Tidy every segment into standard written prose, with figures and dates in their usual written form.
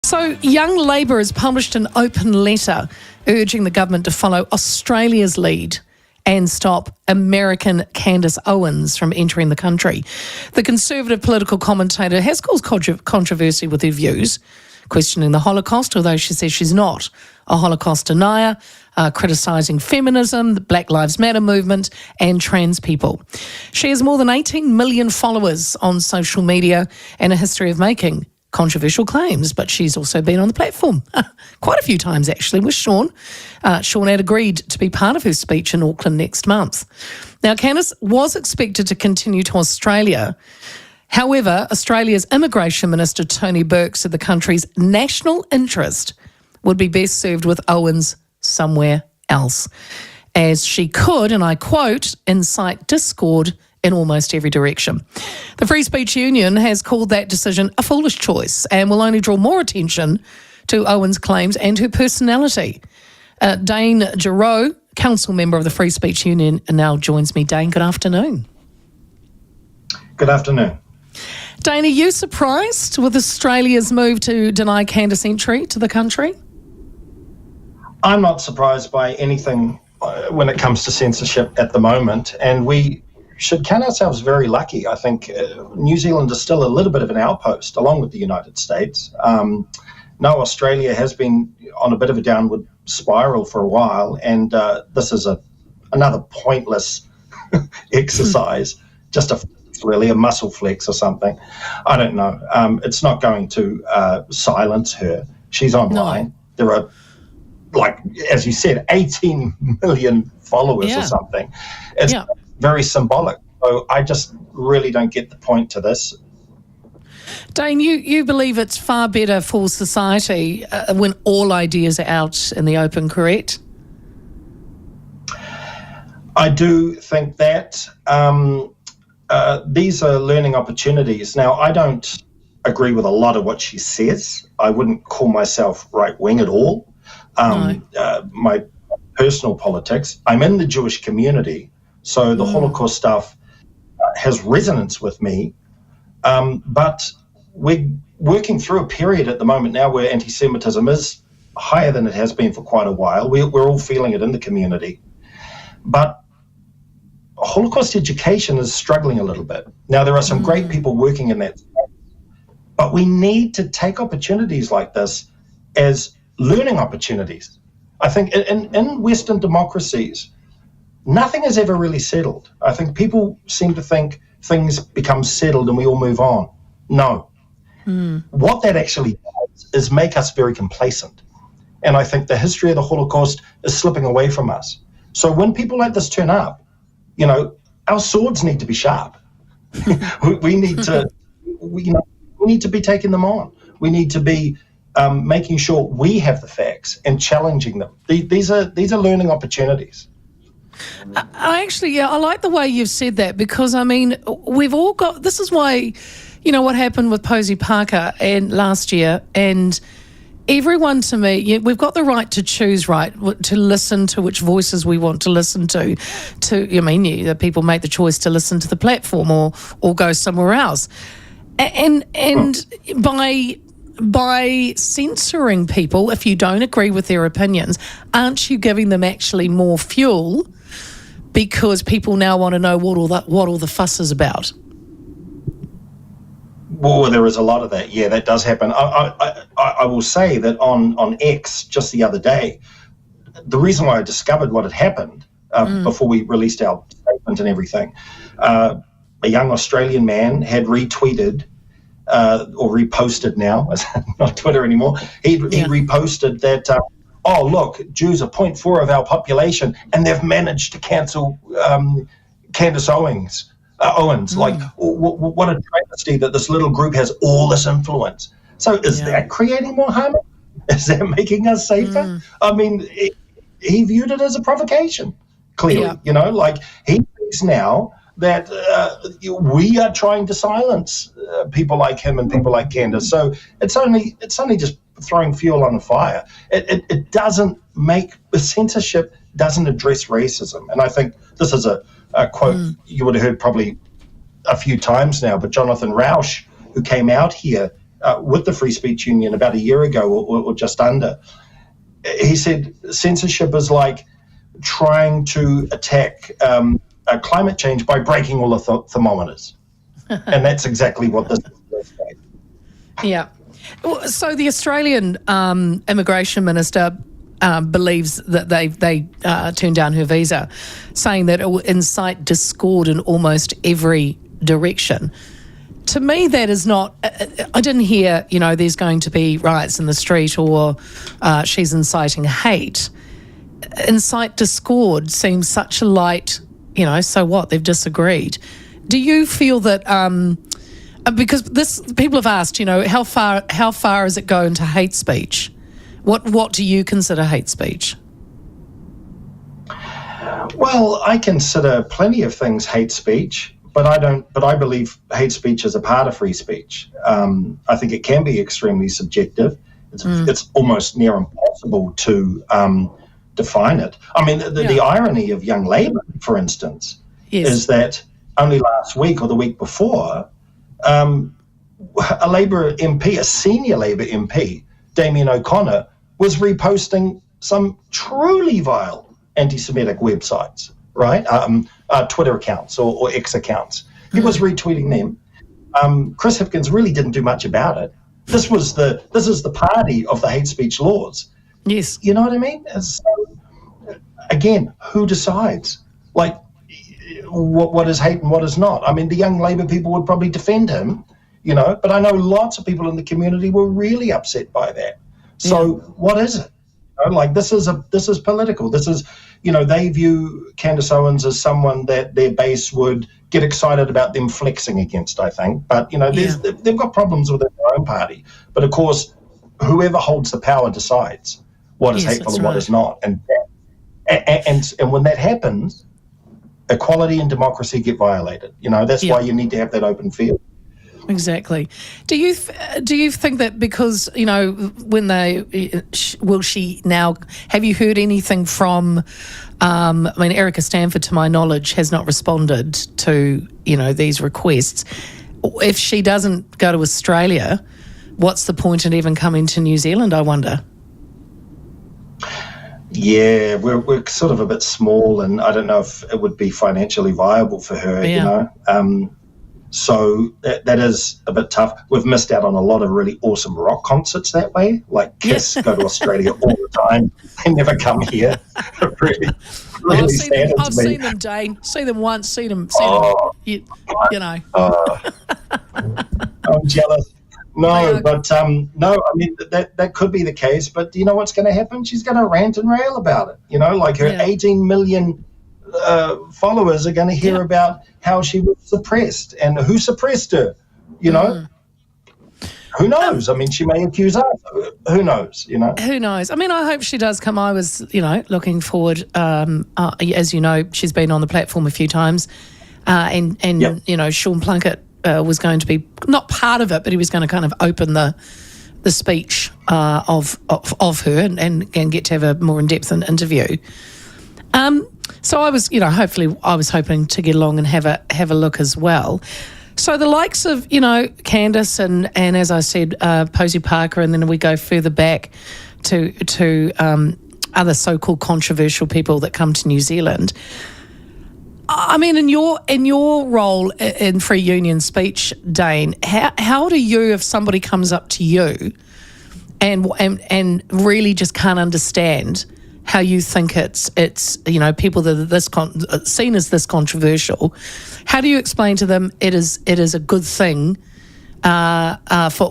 So Young Labour has published an open letter urging the government to follow Australia's lead and stop American Candace Owens from entering the country. The Conservative political commentator has caused controversy with her views, questioning the Holocaust, although she says she's not a Holocaust denier, criticising feminism, the Black Lives Matter movement and trans people. She has more than 18 million followers on social media and a history of making controversial claims, but she's also been on the platform quite a few times actually with Sean. Sean had agreed to be part of her speech in Auckland next month. Now, Candace was expected to continue to Australia. However, Australia's Immigration Minister Tony Burke said the country's national interest would be best served with Owens somewhere else, as she could, and I quote, incite discord in almost every direction. The Free Speech Union has called that decision a foolish choice and will only draw more attention to Owens' claims and her personality. Dane Giroux, council member of the Free Speech Union, now joins me. Dane, good afternoon. Good afternoon. Dane, are you surprised with Australia's move to deny Candace entry to the country? I'm not surprised by anything when it comes to censorship at the moment, and we should count ourselves very lucky. I think New Zealand is still a little bit of an outpost along with the United States. No, Australia has been on a bit of a downward spiral for a while, and this is another pointless exercise, just really a muscle flex or something. I don't know. It's not going to silence her. She's online. No. There are, like, as you said, 18 million followers or something. It's very symbolic. So I just really don't get the point to this. Dane, you believe it's far better for society when all ideas are out in the open, correct? I do think that. These are learning opportunities. Now, I don't agree with a lot of what she says. I wouldn't call myself right-wing at all. My personal politics, I'm in the Jewish community, so the Holocaust stuff has resonance with me. But we're working through a period at the moment now where anti-Semitism is higher than it has been for quite a while. We're all feeling it in the community. But Holocaust education is struggling a little bit. Now, there are some great people working in that space, but we need to take opportunities like this as learning opportunities. I think in Western democracies, nothing is ever really settled. I think people seem to think things become settled and we all move on. No. What that actually does is make us very complacent. And I think the history of the Holocaust is slipping away from us. So when people like this turn up, you know, our swords need to be sharp. we need to be taking them on. We need to be making sure we have the facts and challenging them. These are learning opportunities. I like the way you've said that, because I mean, we've all got, this is why, you know, what happened with Posey Parker and last year, and everyone, to me, we've got the right to choose, right, to listen to which voices we want to listen to. The people make the choice to listen to the platform or go somewhere else. And by censoring people, if you don't agree with their opinions, aren't you giving them actually more fuel, because people now want to know what all the fuss is about? Well, there is a lot of that. Yeah, that does happen. I will say that on X just the other day, the reason why I discovered what had happened before we released our statement and everything, a young Australian man had retweeted or reposted now, not Twitter anymore. He reposted that, oh, look, Jews are 0.4 of our population and they've managed to cancel Candace Owens. Like, what a travesty that this little group has all this influence. So is that creating more harm? Is that making us safer? I mean, he viewed it as a provocation, clearly. You know, like, he thinks now that we are trying to silence people like him and people like Candace. So it's only just throwing fuel on the fire. It doesn't make, censorship doesn't address racism. And I think this is a quote you would have heard probably a few times now, but Jonathan Rauch, who came out here with the Free Speech Union about a year ago or just under. He said censorship is like trying to attack climate change by breaking all the thermometers. And that's exactly what this is. Yeah. So the Australian immigration minister believes that they turned down her visa, saying that it will incite discord in almost every direction. To me, that is not. I didn't hear, there's going to be riots in the street or she's inciting hate. Incite discord seems such a light, so what? They've disagreed. Do you feel that? Because people have asked, how far does it go into hate speech? What do you consider hate speech? Well, I consider plenty of things hate speech, but I don't. But I believe hate speech is a part of free speech. I think it can be extremely subjective. It's almost near impossible to define it. I mean, the irony of Young Labour, for instance, is that only last week or the week before, a Labour MP, a senior Labour MP, Damien O'Connor, was reposting some truly vile anti-Semitic websites, right? Twitter accounts or X accounts. He was retweeting them. Chris Hipkins really didn't do much about it. This is the party of the hate speech laws. Yes. You know what I mean? Again, who decides? Like, what is hate and what is not? I mean, the Young Labour people would probably defend him, but I know lots of people in the community were really upset by that. So what is it? This is political. This is, they view Candace Owens as someone that their base would get excited about them flexing against, I think. But, they've got problems within their own party. But, of course, whoever holds the power decides what is hateful and what is not. And when that happens, equality and democracy get violated. That's why you need to have that open field. Exactly. Do you think that because, when will she now, have you heard anything from, Erica Stanford, to my knowledge, has not responded to, these requests. If she doesn't go to Australia, what's the point in even coming to New Zealand, I wonder? Yeah, we're sort of a bit small, and I don't know if it would be financially viable for her, So that is a bit tough. We've missed out on a lot of really awesome rock concerts that way. Like Kiss go to Australia all the time. They never come here. really I've seen them, Dane. See them once. See them. I'm jealous. No, but no. I mean that could be the case. But do you know what's going to happen? She's going to rant and rail about it. Her 18 million followers are going to hear about how she was suppressed and who suppressed her. Who knows? I mean, she may accuse us. Who knows? Who knows? I mean, I hope she does come. I was, looking forward. As you know, she's been on the platform a few times, and Sean Plunkett was going to be not part of it, but he was going to kind of open the speech of her and get to have a more in-depth interview. So I was, hopefully I was hoping to get along and have a look as well. So the likes of, Candace and as I said, Posey Parker, and then we go further back to other so-called controversial people that come to New Zealand. I mean, in your role in free union speech, Dane, how do you, if somebody comes up to you and really just can't understand how you think it's people that are seen as this controversial, how do you explain to them it is a good thing for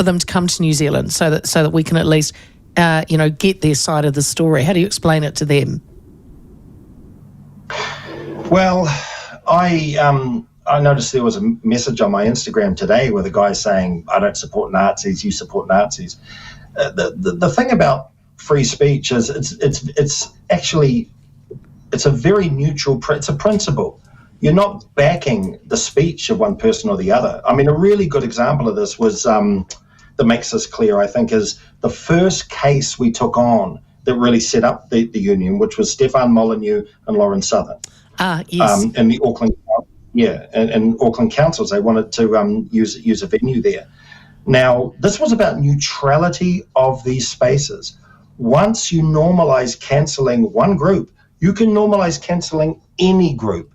them to come to New Zealand so that we can at least get their side of the story? How do you explain it to them? Well, I noticed there was a message on my Instagram today with a guy saying, "I don't support Nazis, you support Nazis." The thing about free speech is it's actually a very neutral. It's a principle. You're not backing the speech of one person or the other. I mean, a really good example of this was that makes this clear, I think, is the first case we took on that really set up the union, which was Stefan Molyneux and Lauren Southern. Yes. In the Auckland, and Auckland councils, they wanted to use a venue there. Now, this was about neutrality of these spaces. Once you normalize cancelling one group, you can normalize cancelling any group.